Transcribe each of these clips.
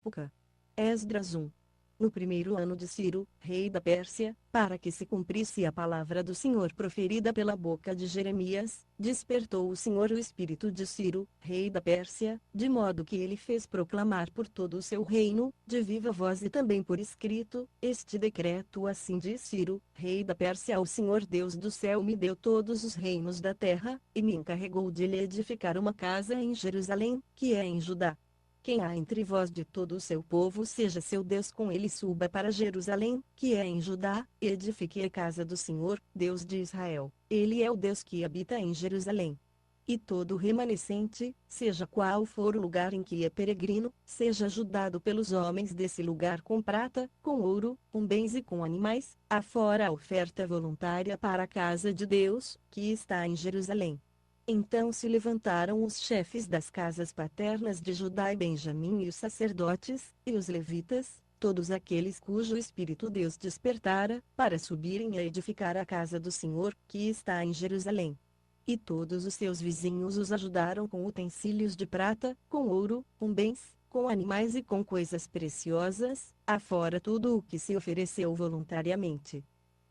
época. Esdras 1. No primeiro ano de Ciro, rei da Pérsia, para que se cumprisse a palavra do Senhor proferida pela boca de Jeremias, despertou o Senhor o espírito de Ciro, rei da Pérsia, de modo que ele fez proclamar por todo o seu reino, de viva voz e também por escrito, este decreto: assim diz Ciro, rei da Pérsia: o Senhor Deus do céu me deu todos os reinos da terra, e me encarregou de lhe edificar uma casa em Jerusalém, que é em Judá. Quem há entre vós de todo o seu povo seja seu Deus com ele, suba para Jerusalém, que é em Judá, e edifique a casa do Senhor, Deus de Israel. Ele é o Deus que habita em Jerusalém. E todo o remanescente, seja qual for o lugar em que é peregrino, seja ajudado pelos homens desse lugar com prata, com ouro, com bens e com animais, afora a oferta voluntária para a casa de Deus, que está em Jerusalém. Então se levantaram os chefes das casas paternas de Judá e Benjamim e os sacerdotes, e os levitas, todos aqueles cujo espírito Deus despertara, para subirem a edificar a casa do Senhor, que está em Jerusalém. E todos os seus vizinhos os ajudaram com utensílios de prata, com ouro, com bens, com animais e com coisas preciosas, afora tudo o que se ofereceu voluntariamente.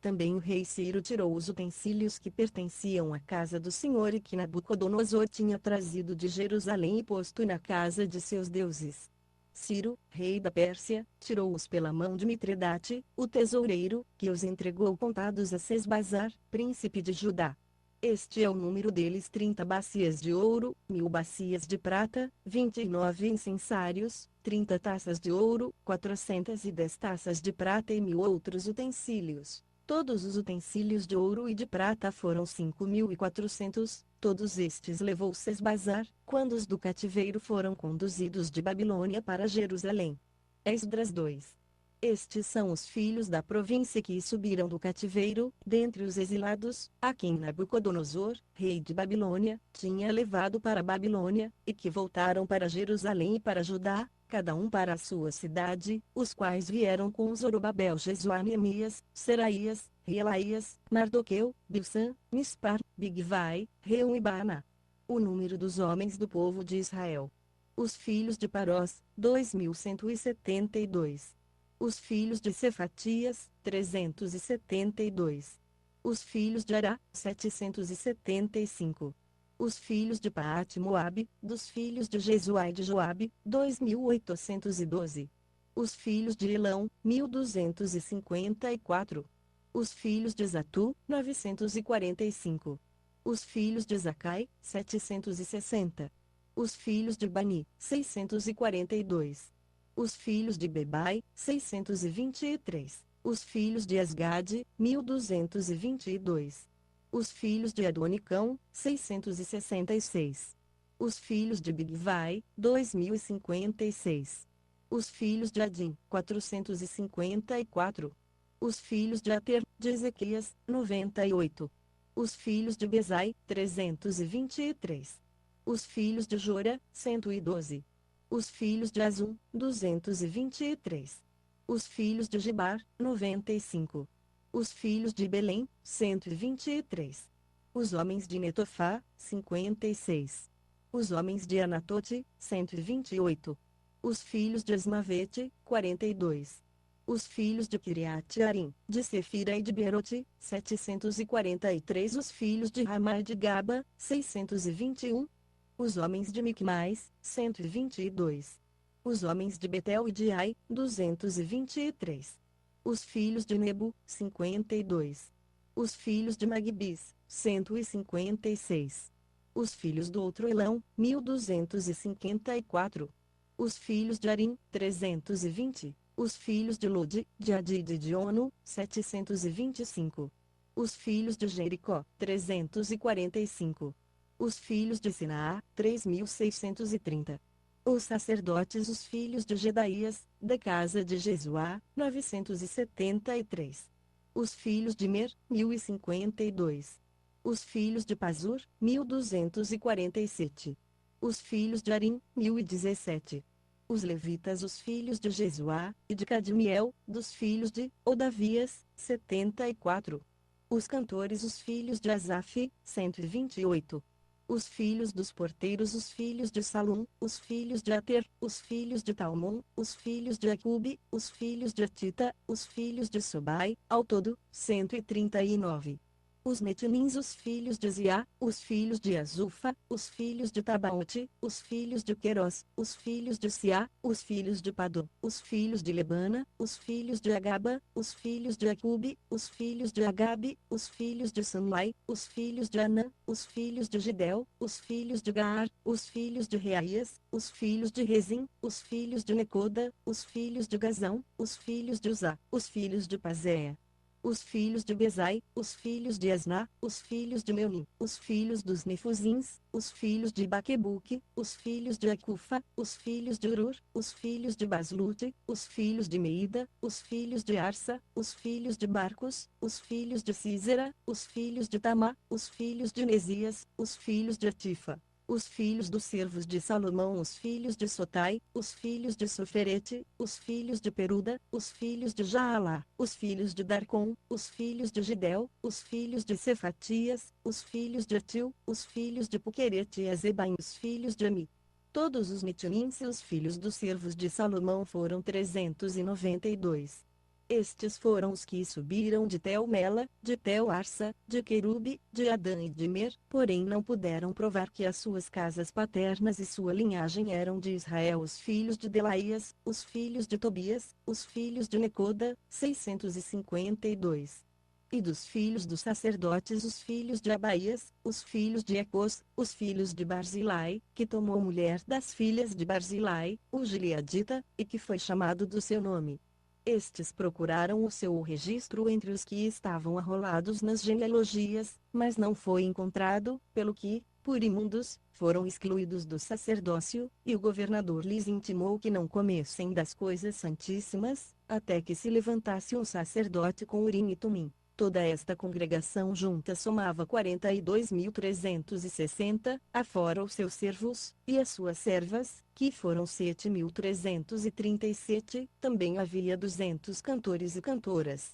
Também o rei Ciro tirou os utensílios que pertenciam à casa do Senhor e que Nabucodonosor tinha trazido de Jerusalém e posto na casa de seus deuses. Ciro, rei da Pérsia, tirou-os pela mão de Mitredate, o tesoureiro, que os entregou contados a Sesbazar, príncipe de Judá. Este é o número deles: 30 bacias de ouro, 1000 bacias de prata, 29 incensários, 30 taças de ouro, 410 taças de prata e 1000 outros utensílios. Todos os utensílios de ouro e de prata foram 5.400, todos estes levou Sesbazar, quando os do cativeiro foram conduzidos de Babilônia para Jerusalém. Esdras 2. Estes são os filhos da província que subiram do cativeiro, dentre os exilados, a quem Nabucodonosor, rei de Babilônia, tinha levado para a Babilônia, e que voltaram para Jerusalém e para Judá, cada um para a sua cidade, os quais vieram com Zorobabel, Jesuá, Neemias, Seraías, Reelaías, Mardoqueu, Bilsan, Mispar, Bigvai, Reum e Baana. O número dos homens do povo de Israel. Os filhos de Parós, 2172. Os filhos de Cefatias, 372. Os filhos de Ará, 775. Os filhos de Paate-Moabe, dos filhos de Jesuá e de Joabe, 2812. Os filhos de Elão, 1254. Os filhos de Zatu, 945. Os filhos de Zacai, 760. Os filhos de Bani, 642. Os filhos de Bebai, 623. Os filhos de Asgade, 1222. Os filhos de Adonicão, 666. Os filhos de Bigvai, 2056. Os filhos de Adim, 454. Os filhos de Ater, de Ezequias, 98. Os filhos de Bezai, 323. Os filhos de Jora, 112. Os filhos de Azum, 223. Os filhos de Gibar, 95. Os filhos de Belém, 123. Os homens de Netofá, 56. Os homens de Anatote, 128. Os filhos de Asmavete, 42. Os filhos de Kiriat-Arim, de Sefira e de Beerote, 743. Os filhos de Ramá e de Gaba, 621. Os homens de Micmais, 122. Os homens de Betel e de Ai, 223. Os filhos de Nebo, 52. Os filhos de Magbis, 156. Os filhos do outro Elão, 1254. Os filhos de Arim, 320. Os filhos de Lode, de Adid e de Ono, 725. Os filhos de Jericó, 345. Os filhos de Sinaá, 3630. Os sacerdotes, os filhos de Gedaías, da casa de Jesuá, 973. Os filhos de Mer, 1052. Os filhos de Pazur, 1247. Os filhos de Arim, 1017. Os levitas, os filhos de Jesuá, e de Cadmiel, dos filhos de Odavias, 74. Os cantores, os filhos de Asaf, 128. os filhos dos porteiros, os filhos de Salum, os filhos de Ater, os filhos de Talmon, os filhos de Acube, os filhos de Atita, os filhos de Sobai, ao todo, 139. Os Netilins, os filhos de Ziá, os filhos de Azufa, os filhos de Tabaote, os filhos de Queros, os filhos de Siá, os filhos de Padô, os filhos de Lebana, os filhos de Agaba, os filhos de Acube, os filhos de Agabe, os filhos de Samlai, os filhos de Anã, os filhos de Gidel, os filhos de Gaar, os filhos de Reaías, os filhos de Rezim, os filhos de Necoda, os filhos de Gazão, os filhos de Uzá, os filhos de Pazéa, os filhos de Bezai, os filhos de Asná, os filhos de Meunim, os filhos dos Nefuzins, os filhos de Baquebuque, os filhos de Acufa, os filhos de Urur, os filhos de Baslute, os filhos de Meida, os filhos de Arsa, os filhos de Barcos, os filhos de Císera, os filhos de Tamá, os filhos de Nesias, os filhos de Atifa, os filhos dos servos de Salomão, os filhos de Sotai, os filhos de Soferete, os filhos de Peruda, os filhos de Jaalá, os filhos de Darcon, os filhos de Gidel, os filhos de Cefatias, os filhos de Atil, os filhos de Puquerete e Azebaim, os filhos de Ami. Todos os Netilins e os filhos dos servos de Salomão foram 392. Estes foram os que subiram de Tel-Mela, de Tel-Arsa, de Querube, de Adã e de Mer, porém não puderam provar que as suas casas paternas e sua linhagem eram de Israel. Os filhos de Delaías, os filhos de Tobias, os filhos de Necoda, 652. E dos filhos dos sacerdotes, os filhos de Abaías, os filhos de Ecos, os filhos de Barzilai, que tomou mulher das filhas de Barzilai, o Gileadita, e que foi chamado do seu nome. Estes procuraram o seu registro entre os que estavam arrolados nas genealogias, mas não foi encontrado, pelo que, por imundos, foram excluídos do sacerdócio, e o governador lhes intimou que não comessem das coisas santíssimas, até que se levantasse um sacerdote com Urim e Tumim. Toda esta congregação junta somava 42.360, afora os seus servos, e as suas servas, que foram 7.337, também havia 200 cantores e cantoras.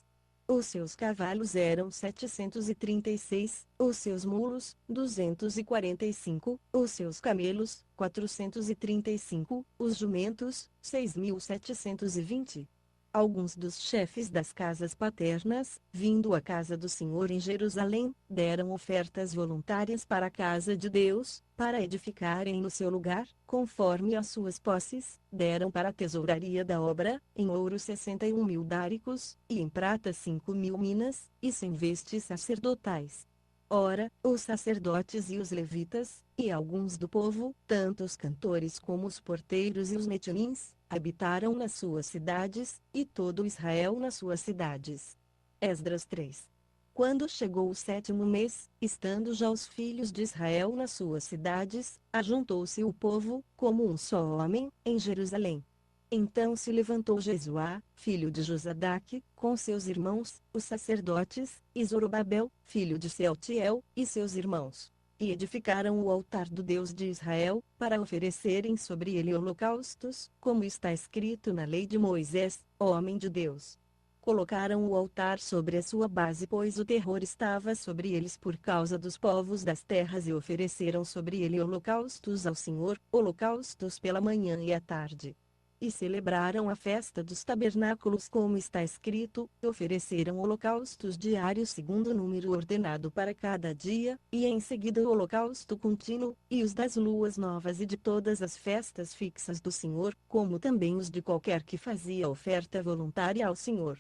Os seus cavalos eram 736, os seus mulos, 245, os seus camelos, 435, os jumentos, 6.720. Alguns dos chefes das casas paternas, vindo à casa do Senhor em Jerusalém, deram ofertas voluntárias para a casa de Deus, para edificarem no seu lugar, conforme as suas posses, deram para a tesouraria da obra, em ouro 61.000 dáricos, e em prata 5.000 minas, e 100 vestes sacerdotais. Ora, os sacerdotes e os levitas, e alguns do povo, tanto os cantores como os porteiros e os netilins, habitaram nas suas cidades, e todo Israel nas suas cidades. Esdras 3. Quando chegou o 7º mês, estando já os filhos de Israel nas suas cidades, ajuntou-se o povo, como um só homem, em Jerusalém. Então se levantou Jesuá, filho de Josadaque, com seus irmãos, os sacerdotes, e Zorobabel, filho de Sealtiel, e seus irmãos. E edificaram o altar do Deus de Israel, para oferecerem sobre ele holocaustos, como está escrito na lei de Moisés, homem de Deus. Colocaram o altar sobre a sua base, pois o terror estava sobre eles por causa dos povos das terras, e ofereceram sobre ele holocaustos ao Senhor, holocaustos pela manhã e à tarde. E celebraram a festa dos tabernáculos, como está escrito, e ofereceram holocaustos diários segundo o número ordenado para cada dia, e em seguida o holocausto contínuo, e os das luas novas e de todas as festas fixas do Senhor, como também os de qualquer que fazia oferta voluntária ao Senhor.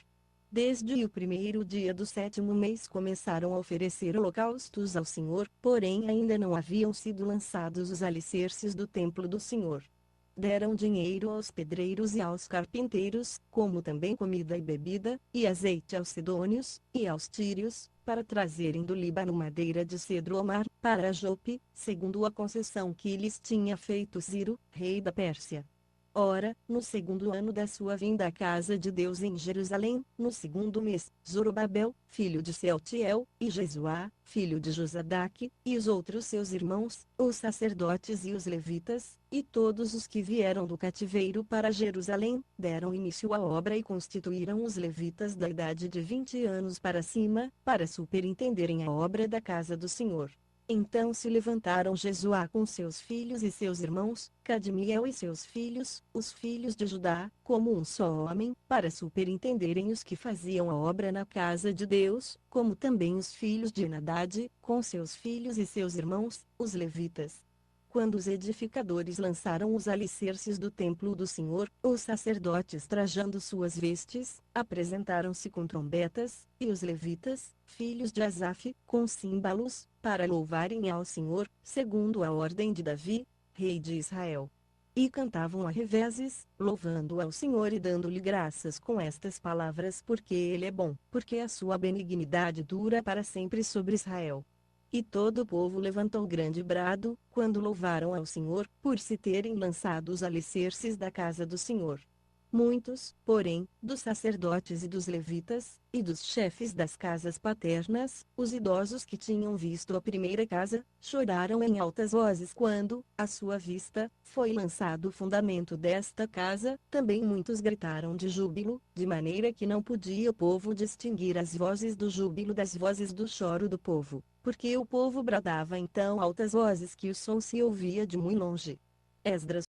Desde o primeiro dia do 7º mês começaram a oferecer holocaustos ao Senhor, porém ainda não haviam sido lançados os alicerces do templo do Senhor. Deram dinheiro aos pedreiros e aos carpinteiros, como também comida e bebida, e azeite aos sidônios, e aos tírios, para trazerem do Líbano madeira de cedro Omar, para Jope, segundo a concessão que lhes tinha feito Ciro, rei da Pérsia. Ora, no 2º ano da sua vinda à casa de Deus em Jerusalém, no 2º mês, Zorobabel, filho de Sealtiel, e Jesuá, filho de Josadaque, e os outros seus irmãos, os sacerdotes e os levitas, e todos os que vieram do cativeiro para Jerusalém, deram início à obra e constituíram os levitas da idade de 20 anos para cima, para superintenderem a obra da casa do Senhor. Então se levantaram Jesuá com seus filhos e seus irmãos, Cadmiel e seus filhos, os filhos de Judá, como um só homem, para superintenderem os que faziam a obra na casa de Deus, como também os filhos de Enadade, com seus filhos e seus irmãos, os levitas. Quando os edificadores lançaram os alicerces do templo do Senhor, os sacerdotes trajando suas vestes, apresentaram-se com trombetas, e os levitas, filhos de Asaf, com símbolos, para louvarem ao Senhor, segundo a ordem de Davi, rei de Israel. E cantavam a revezes, louvando ao Senhor e dando-lhe graças com estas palavras, porque Ele é bom, porque a sua benignidade dura para sempre sobre Israel. E todo o povo levantou grande brado, quando louvaram ao Senhor, por se terem lançado os alicerces da casa do Senhor. Muitos, porém, dos sacerdotes e dos levitas, e dos chefes das casas paternas, os idosos que tinham visto a primeira casa, choraram em altas vozes quando, à sua vista, foi lançado o fundamento desta casa. Também muitos gritaram de júbilo, de maneira que não podia o povo distinguir as vozes do júbilo das vozes do choro do povo, porque o povo bradava em tão altas vozes que o som se ouvia de muito longe. Esdras